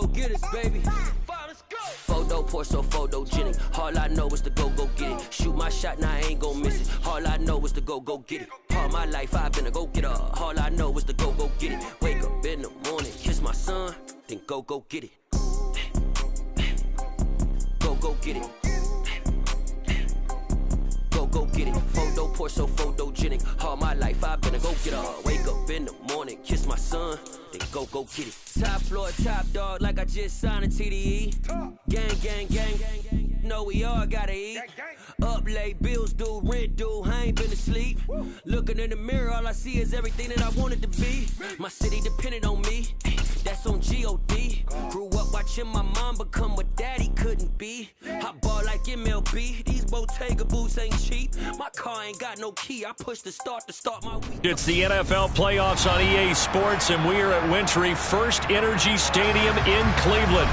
go-getters, baby. Photo poor, so photogenic. All I know is to go get it. Shoot my shot, now I ain't gon' miss it. All I know is to go get it. All my life I've been a go-getter. All I know is to go get it. Wake up in the morning, kiss my son, then go get it. Go get it. Go get it. Photo poor, so photogenic. All my life I've been a go-getter. Wake up in the morning, kiss my son, then go get it. Top floor, top dog, like I just signed a TDE. Gang. Know we all gotta eat. Up late, bills due, rent due, I ain't been asleep. Looking in the mirror, all I see is everything that I wanted to be. My city depended on me, that's on G.O.D. Grew up watching my mom become what daddy couldn't be. I ball like MLB, these Bottega boots ain't cheap. My car ain't got no key, I push the start my week. It's the NFL playoffs on EA Sports, and we are at Wintry First Energy Stadium in Cleveland.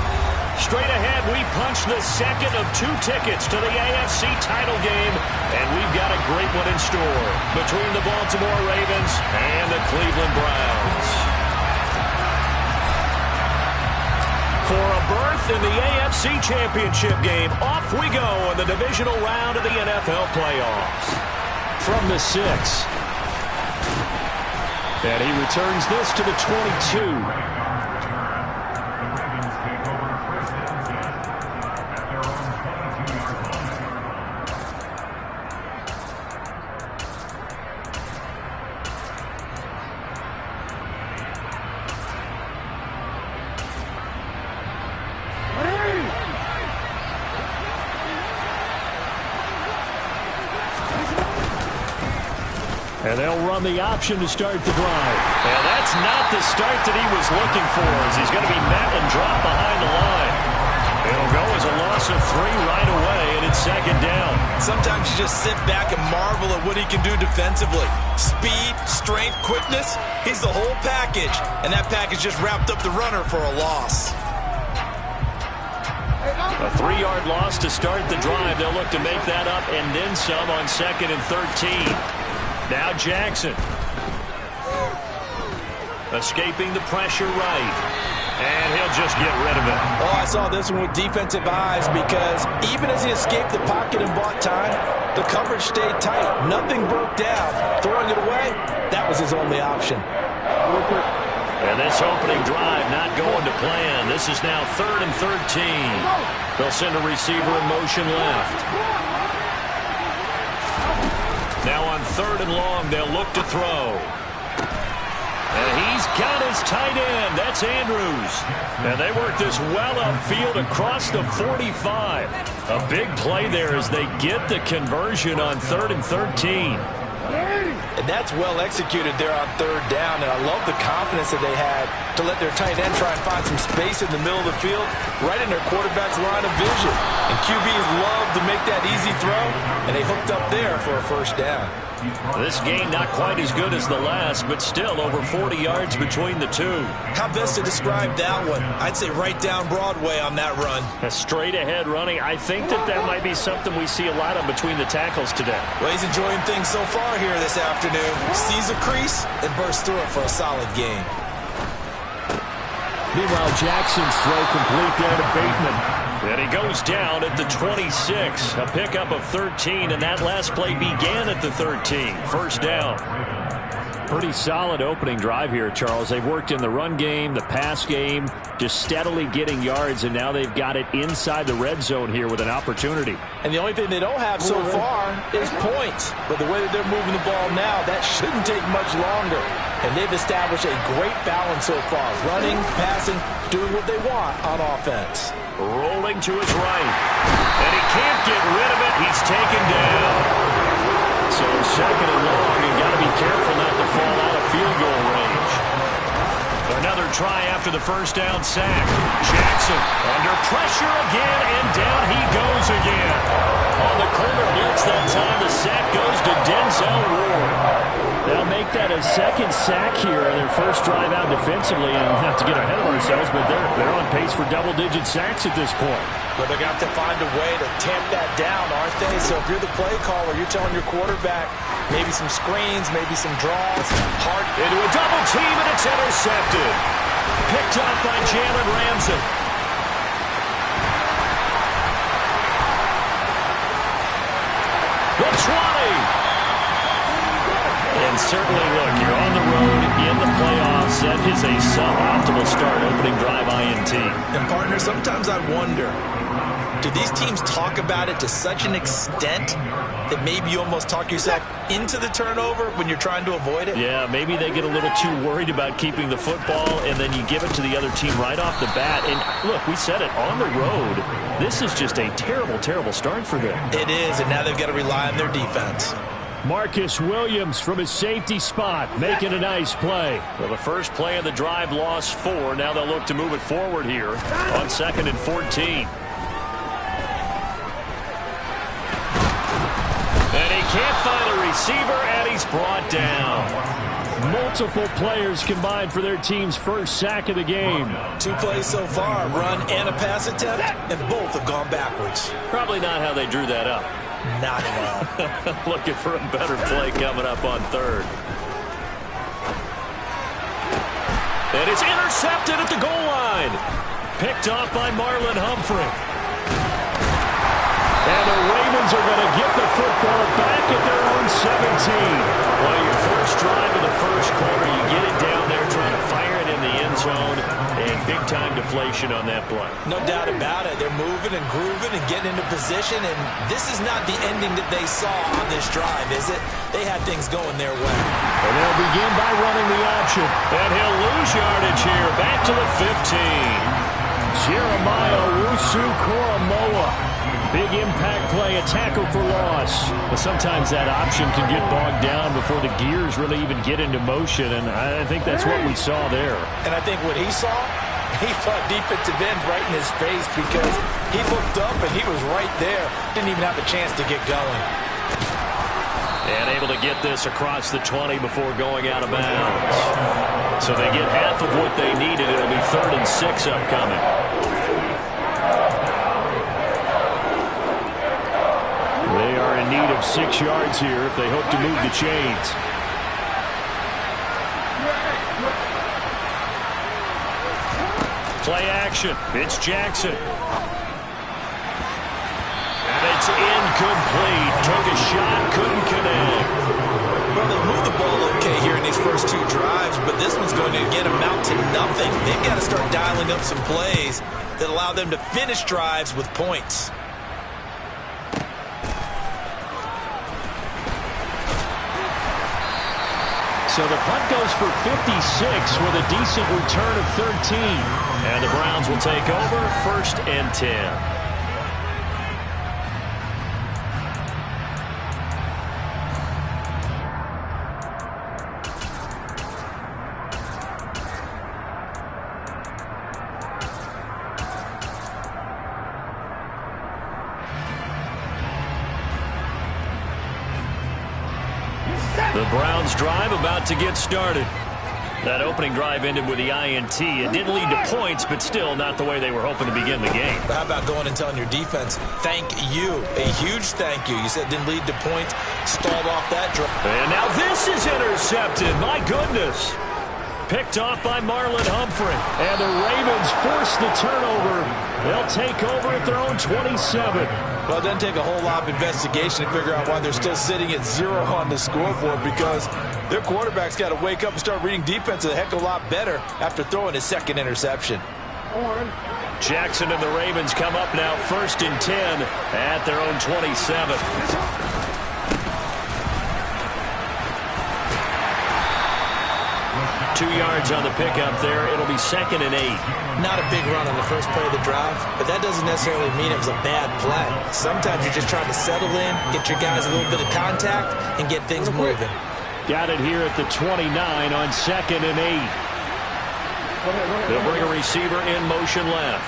Straight ahead, we punch the second of 2 tickets to the AFC title game, and we've got a great one in store between the Baltimore Ravens and the Cleveland Browns. For a berth in the AFC Championship game, off we go in the divisional round of the NFL playoffs. From the 6. And he returns this to the 22. And they'll run the option to start the drive. And that's not the start that he was looking for, as he's going to be met and dropped behind the line. It'll go as a loss of 3 right away, and it's second down. Sometimes you just sit back and marvel at what he can do defensively. Speed, strength, quickness, he's the whole package. And that package just wrapped up the runner for a loss. A 3-yard loss to start the drive. They'll look to make that up and then some on 2nd and 13. Now Jackson. Escaping the pressure right. And he'll just get rid of it. Oh, I saw this one with defensive eyes, because even as he escaped the pocket and bought time, the coverage stayed tight. Nothing broke down. Throwing it away, that was his only option. And this opening drive not going to plan. This is now 3rd and 13. They'll send a receiver in motion left. Now on 3rd and long, they'll look to throw. And he's got his tight end. That's Andrews. And they work this well upfield across the 45. A big play there as they get the conversion on 3rd and 13. And that's well executed there on 3rd down. And I love the confidence that they had to let their tight end try and find some space in the middle of the field, right in their quarterback's line of vision. And QBs love to make that easy throw, and they hooked up there for a 1st down. This game not quite as good as the last, but still over 40 yards between the two. How best to describe that one? I'd say right down Broadway on that run. A straight ahead running. I think that might be something we see a lot of between the tackles today. Well, he's enjoying things so far here this afternoon. Sees a crease and bursts through it for a solid gain. Meanwhile, Jackson's throw complete there to Bateman. And he goes down at the 26. A pickup of 13, and that last play began at the 13. 1st down. Pretty solid opening drive here, Charles. They've worked in the run game, the pass game, just steadily getting yards, and now they've got it inside the red zone here with an opportunity. And the only thing they don't have so far is points. But the way that they're moving the ball now, that shouldn't take much longer. And they've established a great balance so far. Running, passing, doing what they want on offense. Rolling to his right. And he can't get rid of it. He's taken down. So 2nd and long, you've got to be careful not to fall out of field goal range. Another try after the 1st down sack. Jackson under pressure again, and down he goes again. On the corner blitz that time, the sack goes to Denzel Ward. They'll make that a 2nd sack here in their 1st drive out defensively, and not to get ahead of ourselves, but they're on pace for double-digit sacks at this point. But they're going to have to find a way to tamp that down, aren't they? So if you're the play caller, you're telling your quarterback maybe some screens, maybe some draws. Hard into a double team, and it's intercepted. Picked up by Jalen Ramsey. The 20. And certainly, look, you're on the road in the playoffs. That is a suboptimal start, opening drive INT. And, partner, sometimes I wonder, do these teams talk about it to such an extent that maybe you almost talk yourself into the turnover when you're trying to avoid it? Yeah, maybe they get a little too worried about keeping the football, and then you give it to the other team right off the bat. And, look, we said it, on the road, this is just a terrible, terrible start for them. It is, and now they've got to rely on their defense. Marcus Williams from his safety spot making a nice play. Well, the first play of the drive lost 4. Now they'll look to move it forward here on 2nd and 14. And he can't find a receiver, and he's brought down. Multiple players combined for their team's first sack of the game. 2 plays so far, a run and a pass attempt, and both have gone backwards. Probably not how they drew that up. Not at all. Looking for a better play coming up on 3rd. And it's intercepted at the goal line. Picked off by Marlon Humphrey. And the Ravens are going to get the football back at their own 17. Well, your first drive of the first quarter, you get it down there, trying to fire it in the end zone, and big-time deflation on that play. No doubt about it. They're moving and grooving and getting into position, and this is not the ending that they saw on this drive, is it? They had things going their way. And they'll begin by running the option. And he'll lose yardage here, back to the 15. Jeremiah Owusu-Koramoah. Big impact play, a tackle for loss. But sometimes that option can get bogged down before the gears really even get into motion, and I think that's what we saw there. And I think what he saw defensive end right in his face, because he looked up and he was right there. Didn't even have a chance to get going. And able to get this across the 20 before going out of bounds. So they get half of what they needed. It'll be 3rd and 6 upcoming. They are in need of 6 yards here if they hope to move the chains. Play action. It's Jackson. And it's incomplete. Took a shot, couldn't connect. Well, they moved the ball okay here in these first 2 drives, but this one's going to again amount to nothing. They've got to start dialing up some plays that allow them to finish drives with points. So the punt goes for 56 with a decent return of 13. And the Browns will take over 1st and 10. The Browns drive about to get started. That opening drive ended with the INT. It didn't lead to points, but still not the way they were hoping to begin the game. But how about going and telling your defense, thank you, a huge thank you. You said it didn't lead to points, stalled off that drive. And now this is intercepted. My goodness. Picked off by Marlon Humphrey. And the Ravens force the turnover. They'll take over at their own 27. Well, it doesn't take a whole lot of investigation to figure out why they're still sitting at 0 on the scoreboard, because their quarterback's got to wake up and start reading defense a heck of a lot better after throwing his 2nd interception. Jackson and the Ravens come up now 1st and 10 at their own 27. 2 yards on the pickup there. It'll be 2nd and 8. Not a big run on the first play of the drive, but that doesn't necessarily mean it was a bad play. Sometimes you're just trying to settle in, get your guys a little bit of contact, and get things moving. Got it here at the 29 on 2nd and 8. They'll bring a receiver in motion left.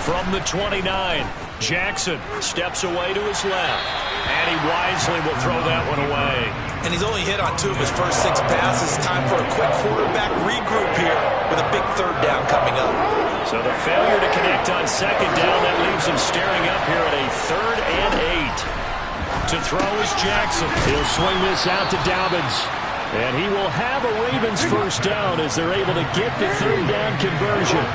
From the 29, Jackson steps away to his left. And he wisely will throw that one away. And he's only hit on 2 of his first 6 passes. Time for a quick quarterback regroup here with a big 3rd down coming up. So the failure to connect on 2nd down, that leaves him staring up here at a 3rd and 8. To throw is Jackson. He'll swing this out to Dobbins. And he will have a Ravens first down as they're able to get the third down conversion.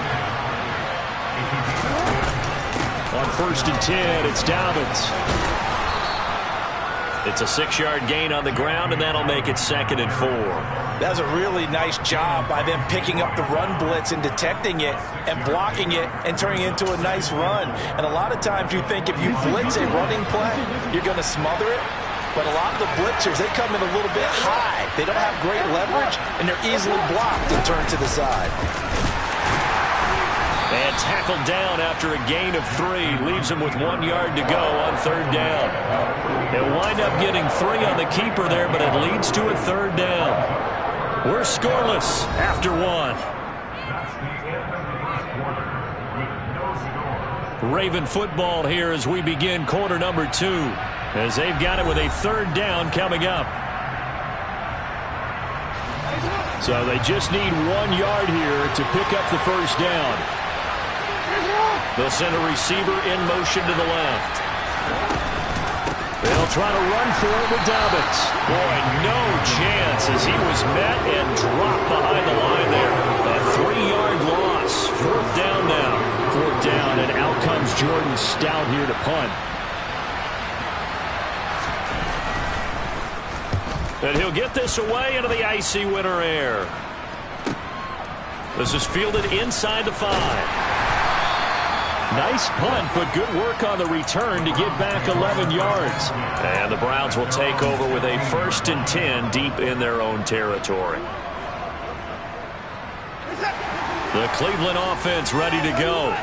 On 1st and 10, it's Dobbins. It's a 6-yard gain on the ground, and that'll make it 2nd and 4. That was a really nice job by them picking up the run blitz and detecting it and blocking it and turning it into a nice run. And a lot of times you think if you blitz a running play, you're going to smother it. But a lot of the blitzers, they come in a little bit high. They don't have great leverage, and they're easily blocked and turned to the side. And tackled down after a gain of 3. Leaves him with 1 yard to go on 3rd down. He'll wind up getting 3 on the keeper there, but it leads to a 3rd down. We're scoreless after 1. Raven football here as we begin quarter number 2. As they've got it with a 3rd down coming up. So they just need 1 yard here to pick up the first down. They'll send a receiver in motion to the left. They'll try to run for it with Dobbins. Boy, no chance as he was met and dropped behind the line there. A 3-yard loss. 4th down now. 4th down, and out comes Jordan Stout here to punt. And he'll get this away into the icy winter air. This is fielded inside the 5. Nice punt, but good work on the return to get back 11 yards. And the Browns will take over with a 1st and 10 deep in their own territory. The Cleveland offense ready to go.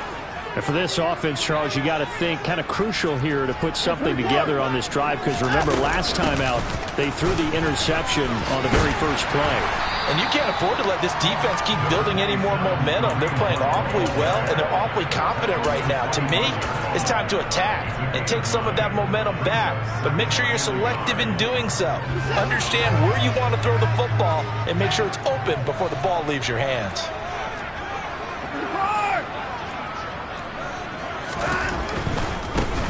And for this offense, Charles, you got to think kind of crucial here to put something together on this drive, because remember last time out they threw the interception on the very first play. And you can't afford to let this defense keep building any more momentum. They're playing awfully well, and they're awfully confident right now. To me, it's time to attack and take some of that momentum back. But make sure you're selective in doing so. Understand where you want to throw the football and make sure it's open before the ball leaves your hands.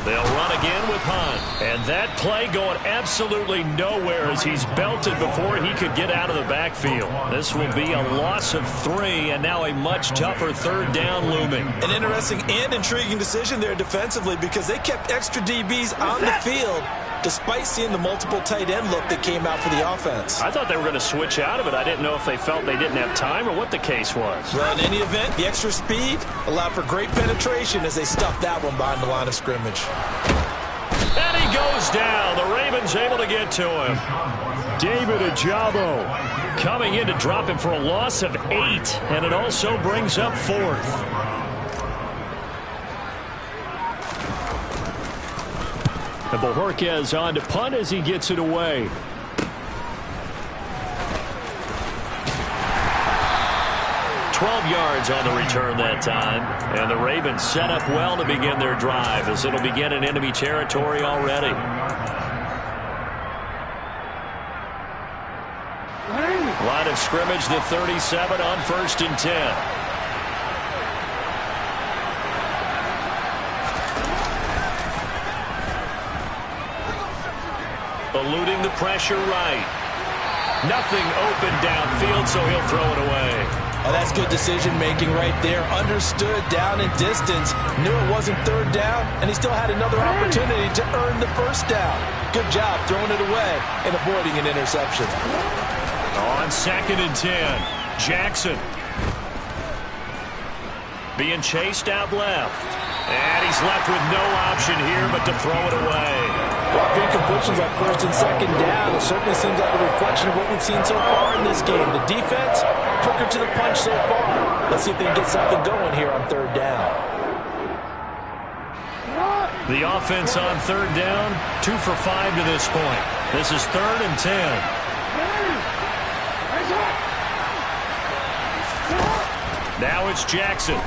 They'll run again with Hunt. And that play going absolutely nowhere as he's belted before he could get out of the backfield. This will be a loss of 3, and now a much tougher 3rd down looming. An interesting and intriguing decision there defensively, because they kept extra DBs on the field despite seeing the multiple tight end look that came out for the offense. I thought they were going to switch out of it. I didn't know if they felt they didn't have time or what the case was. Well, in any event, the extra speed allowed for great penetration as they stuffed that one behind the line of scrimmage. And he goes down. The Ravens able to get to him. David Ajabo coming in to drop him for a loss of 8, and it also brings up 4th. And Bojorquez on to punt as he gets it away. Yards on the return that time, and the Ravens set up well to begin their drive as it'll begin in enemy territory already. Line of scrimmage, the 37 on 1st and 10. Eluding the pressure right. Nothing open downfield, so he'll throw it away. Oh, that's good decision-making right there. Understood down and distance. Knew it wasn't 3rd down, and he still had another opportunity to earn the 1st down. Good job throwing it away and avoiding an interception. On 2nd and 10, Jackson. Being chased out left. And he's left with no option here but to throw it away. Well, incompletions on 1st and 2nd down. It certainly seems like a reflection of what we've seen so far in this game. The defense, quicker to the punch so far. Let's see if they can get something going here on 3rd down. The offense on 3rd down, 2 for 5 to this point. This is 3rd and 10. Now it's Jackson.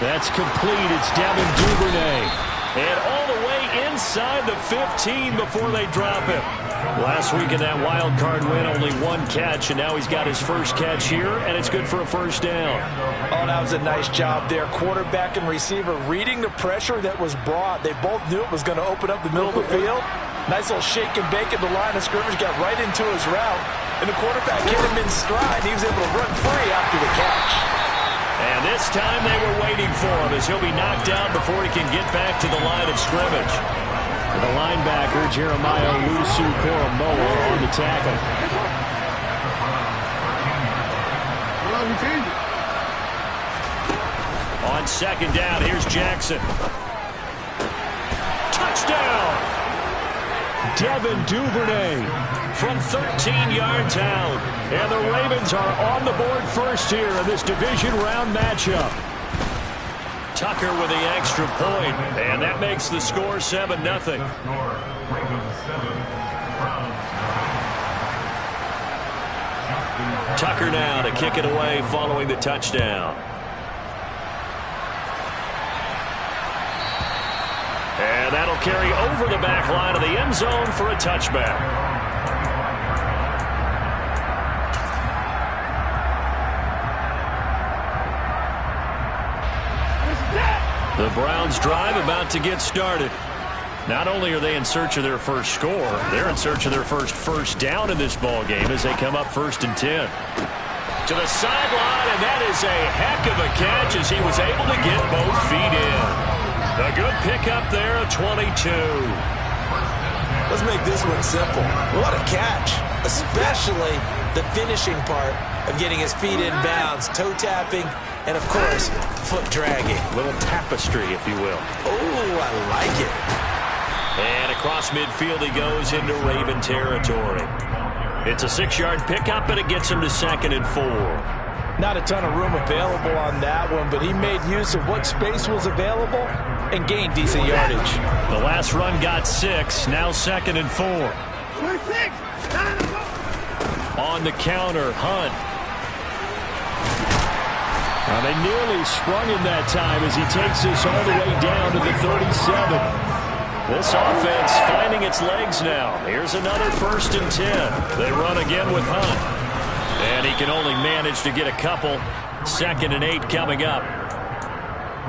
That's complete. It's Devin Duvernay. And all the way inside the 15 before they drop him. Last week in that wild card win, only one catch, and now he's got his first catch here, and it's good for a first down. Oh, that was a nice job there. Quarterback and receiver reading the pressure that was brought. They both knew it was going to open up the middle of the field. Nice little shake and bake at the line of scrimmage, got right into his route, and the quarterback hit him in stride. He was able to run free after the catch. And this time they were waiting for him as he'll be knocked down before he can get back to the line of scrimmage. The linebacker, Jeremiah Lusu-Koromoa, on the tackle. On second down, here's Jackson. Touchdown! Devin Duvernay from 13 yards out. And the Ravens are on the board first here in this division round matchup. Tucker with the extra point, and that makes the score 7-0. Tucker now to kick it away following the touchdown. And that'll carry over the back line of the end zone for a touchback. The Browns drive about to get started. Not only are they in search of their first score, they're in search of their first down in this ball game as they come up 1st and 10. To the sideline, and that is a heck of a catch as he was able to get both feet in. A good pickup there, a 22. Let's make this one simple. What a catch, especially the finishing part of getting his feet in bounds, toe tapping, and, of course, foot dragging. A little tapestry, if you will. Oh, I like it. And across midfield he goes into Raven territory. It's a 6-yard pickup, and it gets him to 2nd and 4. Not a ton of room available on that one, but he made use of what space was available and gained decent yardage. The last run got 6, now 2nd and 4. On the counter, Hunt. They nearly sprung him that time as he takes this all the way down to the 37. This offense finding its legs now. Here's another 1st and 10. They run again with Hunt. And he can only manage to get a couple. 2nd and 8 coming up.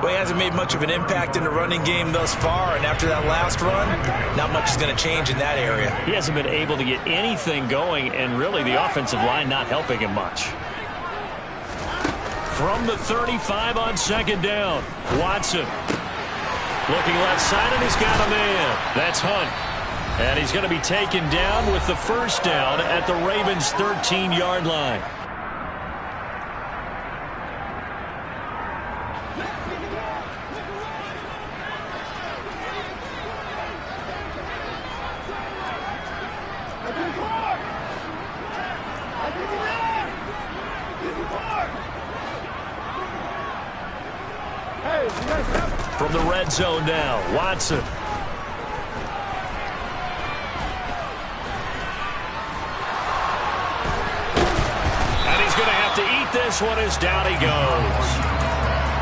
Well, he hasn't made much of an impact in the running game thus far, and after that last run, not much is going to change in that area. He hasn't been able to get anything going, and really the offensive line not helping him much. From the 35 on 2nd down, Watson. Looking left side, and he's got a man. That's Hunt. And he's going to be taken down with the first down at the Ravens' 13-yard line. From the red zone now, Watson. And he's going to have to eat this one as down he goes.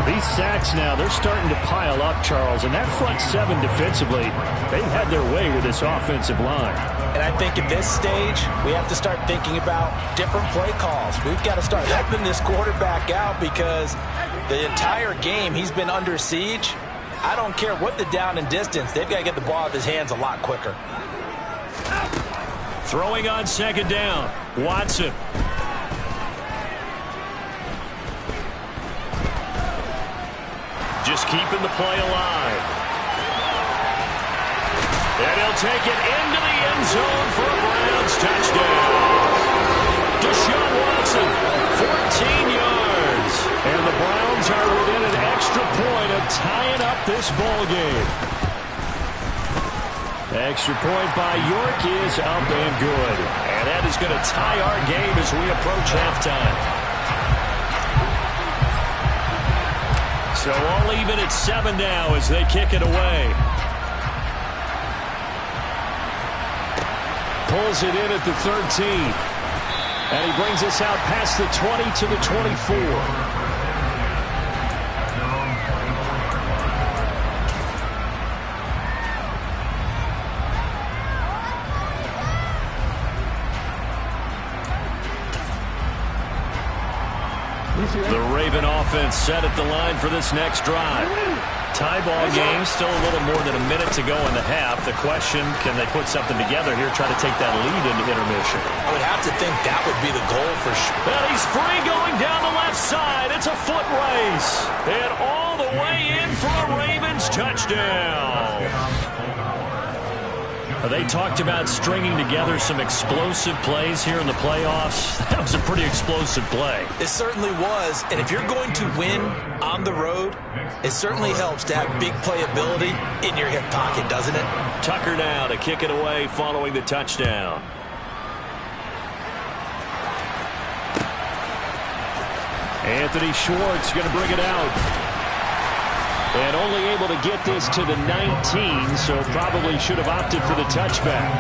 These sacks now, they're starting to pile up, Charles, and that front 7 defensively, they've had their way with this offensive line. And I think at this stage, we have to start thinking about different play calls. We've got to start helping this quarterback out because the entire game he's been under siege. I don't care what the down and distance. They've got to get the ball out of his hands a lot quicker. Throwing on 2nd down, Watson. Just keeping the play alive. And he'll take it into the end zone for a Browns touchdown. Deshaun Watson, 14 yards. And the Browns are within an extra point of tying up this ball game. Extra point by York is up and good. And that is going to tie our game as we approach halftime. So all even at 7 now as they kick it away. Pulls it in at the 13. And he brings us out past the 20 to the 24. The Raven offense set at the line for this next drive. Tie ball game, still a little more than a minute to go in the half. The question, can they put something together here, try to take that lead into intermission? I would have to think that would be the goal for sure. And he's free going down the left side. It's a foot race. And all the way in for a Ravens touchdown. They talked about stringing together some explosive plays here in the playoffs. That was a pretty explosive play. It certainly was. And if you're going to win on the road, it certainly helps to have big playability in your hip pocket, doesn't it? Tucker now to kick it away following the touchdown. Anthony Schwartz going to bring it out. And only able to get this to the 19, so probably should have opted for the touchback.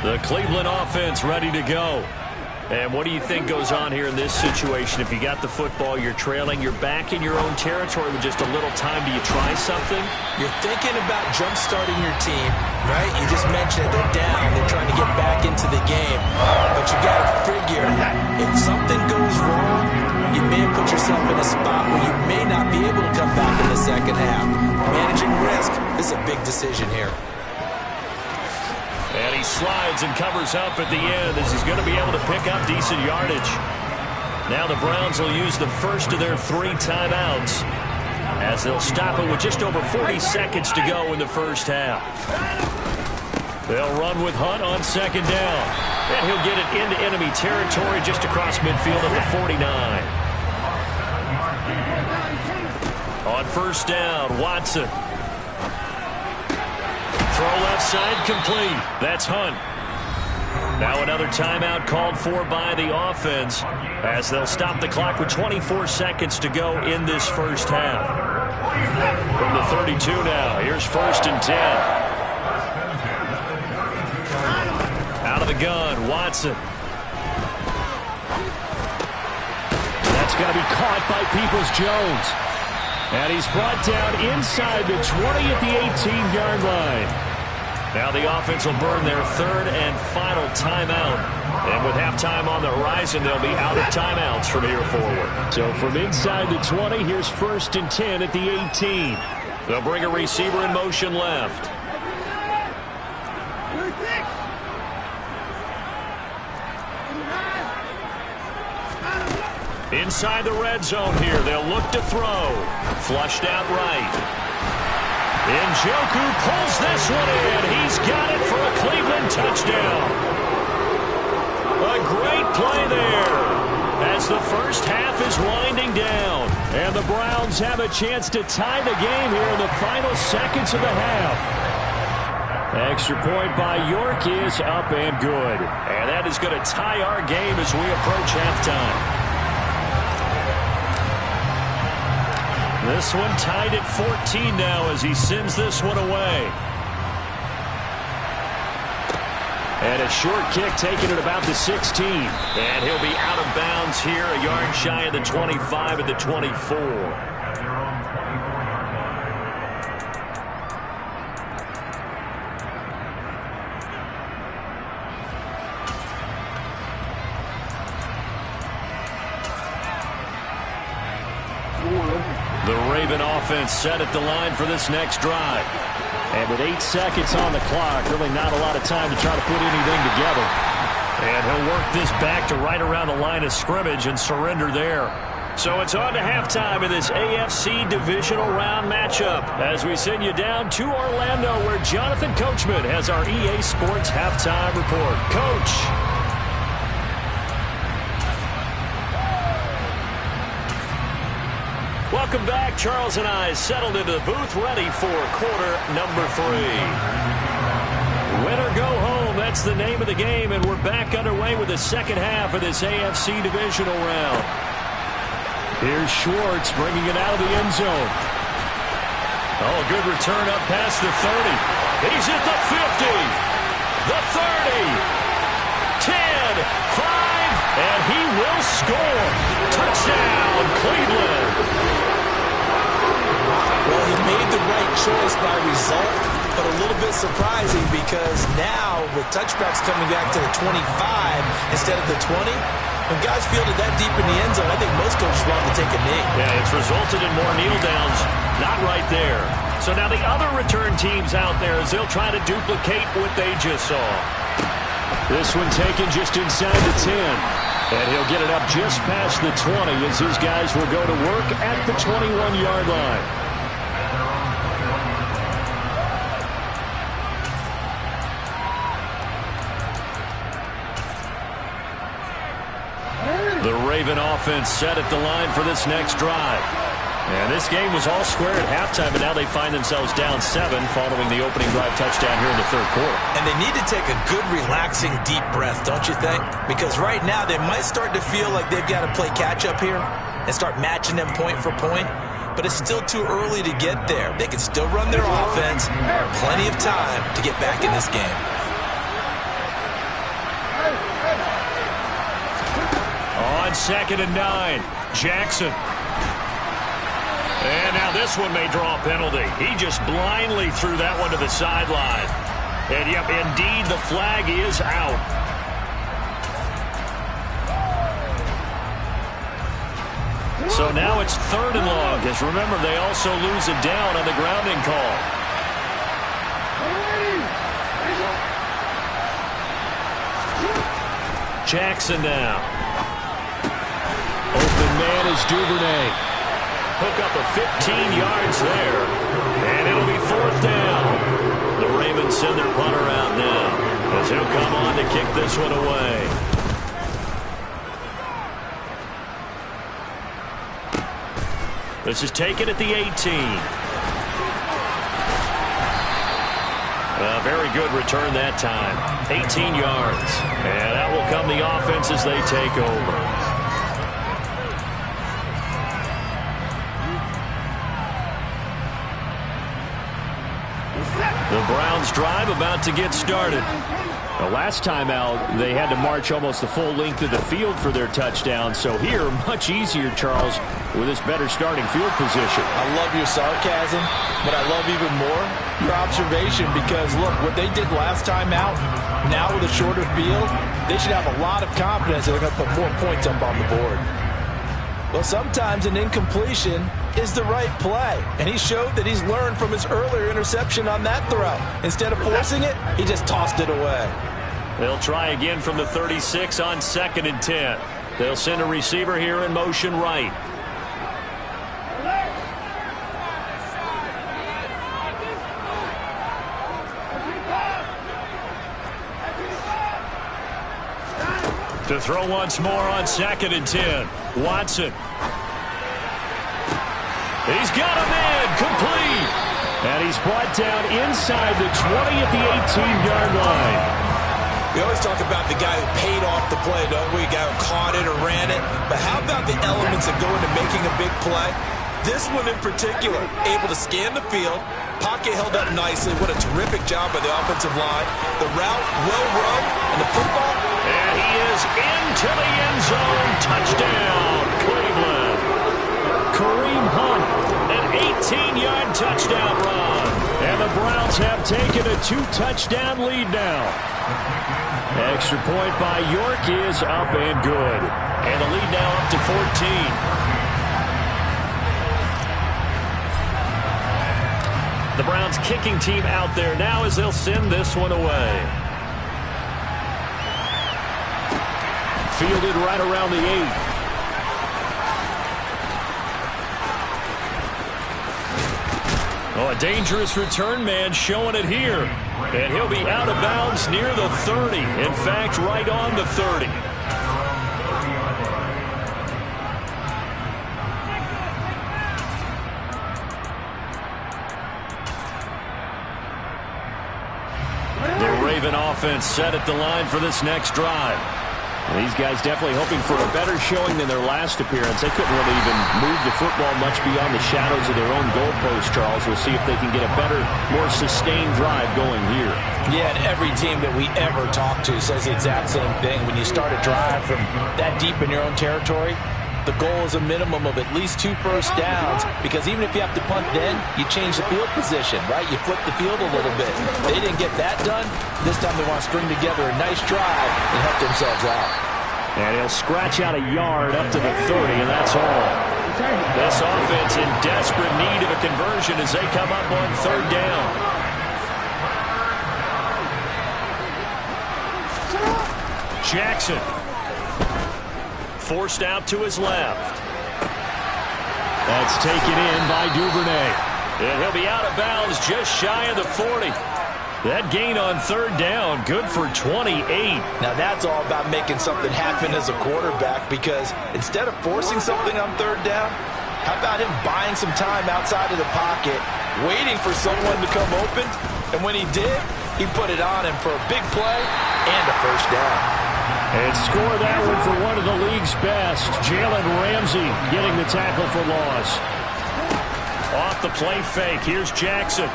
The Cleveland offense ready to go. And what do you think goes on here in this situation? If you got the football, you're trailing, you're back in your own territory with just a little time. Do you try something? You're thinking about jump-starting your team, right? You just mentioned they're down. They're trying to get back into the game. But you got to figure, if something goes wrong, you may put yourself in a spot where you may not be able to come back in the second half. Managing risk is a big decision here. And he slides and covers up at the end as he's going to be able to pick up decent yardage. Now the Browns will use the first of their 3 timeouts as they'll stop it with just over 40 seconds to go in the first half. They'll run with Hunt on second down. And he'll get it into enemy territory just across midfield at the 49. On first down, Watson. Throw left side complete. That's Hunt. Now another timeout called for by the offense as they'll stop the clock with 24 seconds to go in this first half. From the 32 now, here's first and 10. Out of the gun, Watson. That's going to be caught by Peoples-Jones. And he's brought down inside the 20 at the 18-yard line. Now the offense will burn their 3rd and final timeout. And with halftime on the horizon, they'll be out of timeouts from here forward. So from inside the 20, here's first and 10 at the 18. They'll bring a receiver in motion left. Inside the red zone here, they'll look to throw. Flushed out right. Njoku pulls this one in. He's got it for a Cleveland touchdown. A great play there as the first half is winding down. And the Browns have a chance to tie the game here in the final seconds of the half. Extra point by York is up and good. And that is going to tie our game as we approach halftime. This one tied at 14 now as he sends this one away. And a short kick taken at about the 16. And he'll be out of bounds here, a yard shy of the 25 at the 24. The Raven offense set at the line for this next drive. And with 8 seconds on the clock, really not a lot of time to try to put anything together. And he'll work this back to right around the line of scrimmage and surrender there. So it's on to halftime in this AFC Divisional Round matchup as we send you down to Orlando where Jonathan Coachman has our EA Sports Halftime Report. Coach. Welcome back. Charles and I settled into the booth ready for quarter number 3. Win or go home, that's the name of the game, and we're back underway with the second half of this AFC Divisional Round. Here's Schwartz bringing it out of the end zone. Oh, a good return up past the 30. He's at the 50, the 30, 10, 5, and he will score. Touchdown, Cleveland. Well, he made the right choice by result, but a little bit surprising because now with touchbacks coming back to the 25 instead of the 20, when guys fielded that deep in the end zone, I think most coaches want to take a knee. Yeah, it's resulted in more kneel downs. Not right there. So now the other return teams out there as they'll try to duplicate what they just saw. This one taken just inside the 10. And he'll get it up just past the 20 as his guys will go to work at the 21-yard line. The Raven offense set at the line for this next drive. And this game was all square at halftime, and now they find themselves down 7 following the opening drive touchdown here in the third quarter. And they need to take a good, relaxing, deep breath, don't you think? Because right now they might start to feel like they've got to play catch-up here and start matching them point for point. But it's still too early to get there. They can still run their offense. Plenty of time to get back in this game. On 2nd and 9, Jackson. And now this one may draw a penalty. He just blindly threw that one to the sideline. And, yep, indeed, the flag is out. So now it's 3rd and long, because remember, they also lose a down on the grounding call. Jackson now. Open man is Duvernay. Hook up a 15 yards there. And it'll be 4th down. The Ravens send their punter out now as he'll come on to kick this one away. This is taken at the 18. A very good return that time. 18 yards. And that will come the offense as they take over. The Browns drive about to get started. The last time out, they had to march almost the full length of the field for their touchdown. So here, much easier, Charles, with this better starting field position. I love your sarcasm, but I love even more your observation because, look, what they did last time out, now with a shorter field, they should have a lot of confidence that they're going to put more points up on the board. Well, sometimes an incompletion is the right play, and he showed that he's learned from his earlier interception on that throw. Instead of forcing it, he just tossed it away. They'll try again from the 36 on 2nd and 10. They'll send a receiver here in motion right. To throw once more on 2nd and 10. Watson. He's got him in. Complete. And he's brought down inside the 20 at the 18-yard line. We always talk about the guy who paid off the play, don't we? The guy who caught it or ran it. But how about the elements that go into making a big play? This one in particular, able to scan the field, pocket held up nicely. What a terrific job by the offensive line. The route well run, and the football. And he is into the end zone. Touchdown, Cleveland. Kareem Hunt, an 18-yard touchdown run. And the Browns have taken a 2-touchdown lead now. Extra point by York is up and good. And the lead now up to 14. The Browns kicking team out there now as they'll send this one away. Fielded right around the 8. Oh, a dangerous return man showing it here. And he'll be out of bounds near the 30. In fact, right on the 30. The Raven offense set at the line for this next drive. And these guys definitely hoping for a better showing than their last appearance. They couldn't really even move the football much beyond the shadows of their own goalpost, Charles. We'll see if they can get a better, more sustained drive going here. Yeah, and every team that we ever talk to says the exact same thing. When you start a drive from that deep in your own territory, the goal is a minimum of at least 2 first downs, because even if you have to punt then, you change the field position, right? You flip the field a little bit. They didn't get that done. This time they want to string together a nice drive and help themselves out. And he'll scratch out a yard up to the 30, and that's all. This offense in desperate need of a conversion as they come up on 3rd down. Jackson. Forced out to his left. That's taken in by Duvernay. And he'll be out of bounds just shy of the 40. That gain on 3rd down, good for 28. Now that's all about making something happen as a quarterback, because instead of forcing something on 3rd down, how about him buying some time outside of the pocket, waiting for someone to come open, and when he did, he put it on him for a big play and a first down. And score that one for one of the league's best. Jalen Ramsey getting the tackle for loss. Off the play fake, here's Jackson.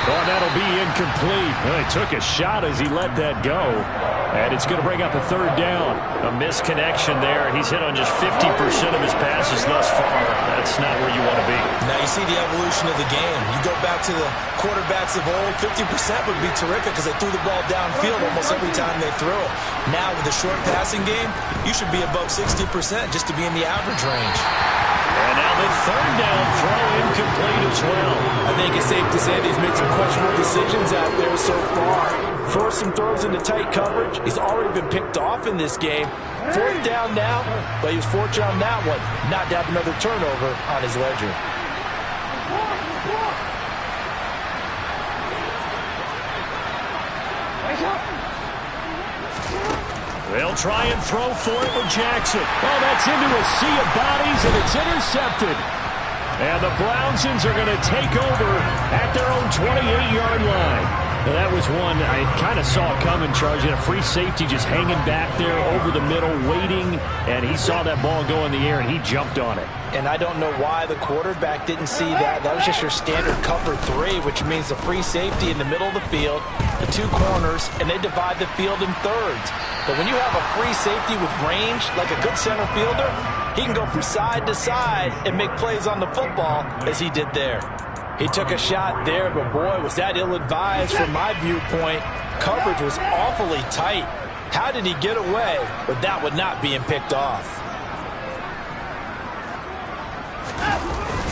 Oh, that'll be incomplete. Well, he took a shot as he let that go. And it's going to bring up a 3rd down. A misconnection there. He's hit on just 50% of his passes thus far. That's not where you want to be. Now you see the evolution of the game. You go back to the quarterbacks of old, 50% would be terrific because they threw the ball downfield almost every time they threw it. Now with the short passing game, you should be above 60% just to be in the average range. And now the 3rd down throw incomplete as well. I think it's safe to say that he's made some questionable decisions out there so far. Forced some throws into tight coverage. He's already been picked off in this game. 4th down now, but he was fortunate on that one not to have another turnover on his ledger. They'll try and throw for it with Jackson. Oh, that's into a sea of bodies, and it's intercepted. And the Brownsons are going to take over at their own 28-yard line. Now, that was one I kind of saw coming, Charles. You had a free safety just hanging back there over the middle, waiting, and he saw that ball go in the air, and he jumped on it. And I don't know why the quarterback didn't see that. That was just your standard cover 3, which means a free safety in the middle of the field, the 2 corners, and they divide the field in thirds. But when you have a free safety with range, like a good center fielder, he can go from side to side and make plays on the football as he did there. He took a shot there, but boy, was that ill-advised from my viewpoint. Coverage was awfully tight. How did he get away with that one not being picked off?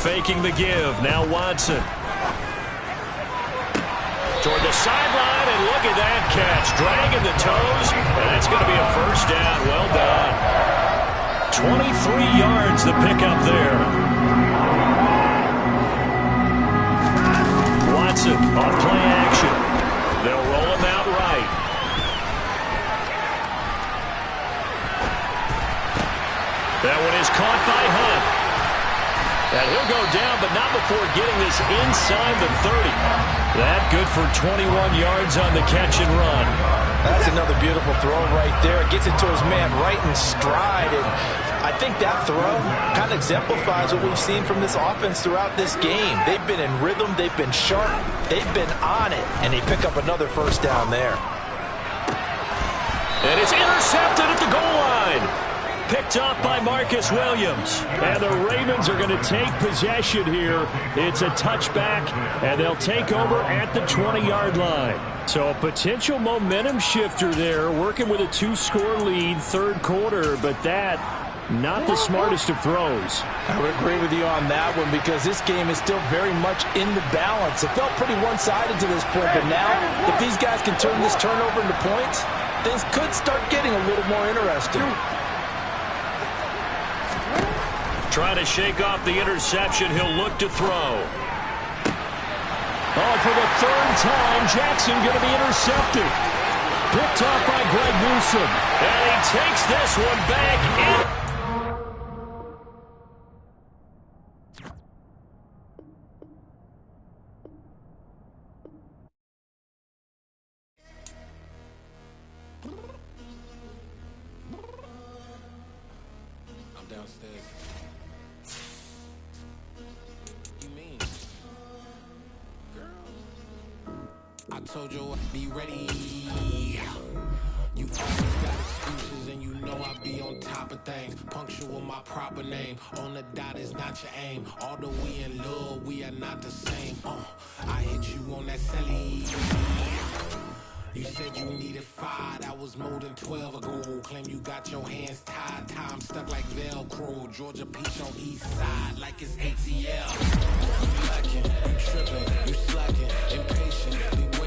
Faking the give, now Watson. Toward the sideline, and look at that catch. Dragging the toes, and that's going to be a first down. Well done. 23 yards the pickup there. Watson on play action. They'll roll him out right. That one is caught by Hunt. And he'll go down, but not before getting this inside the 30. That good for 21 yards on the catch and run. That's another beautiful throw right there. Gets it to his man right in stride. And I think that throw kind of exemplifies what we've seen from this offense throughout this game. They've been in rhythm. They've been sharp. They've been on it. And they pick up another first down there. And it's intercepted at the goal line. Picked off by Marcus Williams. And the Ravens are going to take possession here. It's a touchback, and they'll take over at the 20-yard line. So a potential momentum shifter there, working with a 2-score lead, 3rd quarter, but that, not the smartest of throws. I would agree with you on that one, because this game is still very much in the balance. It felt pretty one-sided to this point, but now, if these guys can turn this turnover into points, things could start getting a little more interesting. Trying to shake off the interception. He'll look to throw. Oh, for the 3rd time, Jackson going to be intercepted. Picked off by Greg Newsome. And he takes this one back in. Downstairs. You mean? Girl, I told you I'd be ready. You always got excuses and you know I be on top of things. Punctual my proper name. On the dot is not your aim. Although we in love, we are not the same. I hit you on that celly. You said you needed 5, that was more than 12 ago. Claim you got your hands tied, time stuck like Velcro. Georgia Peach on east side like it's ATL. You lacking, you tripping, you slacking, impatient.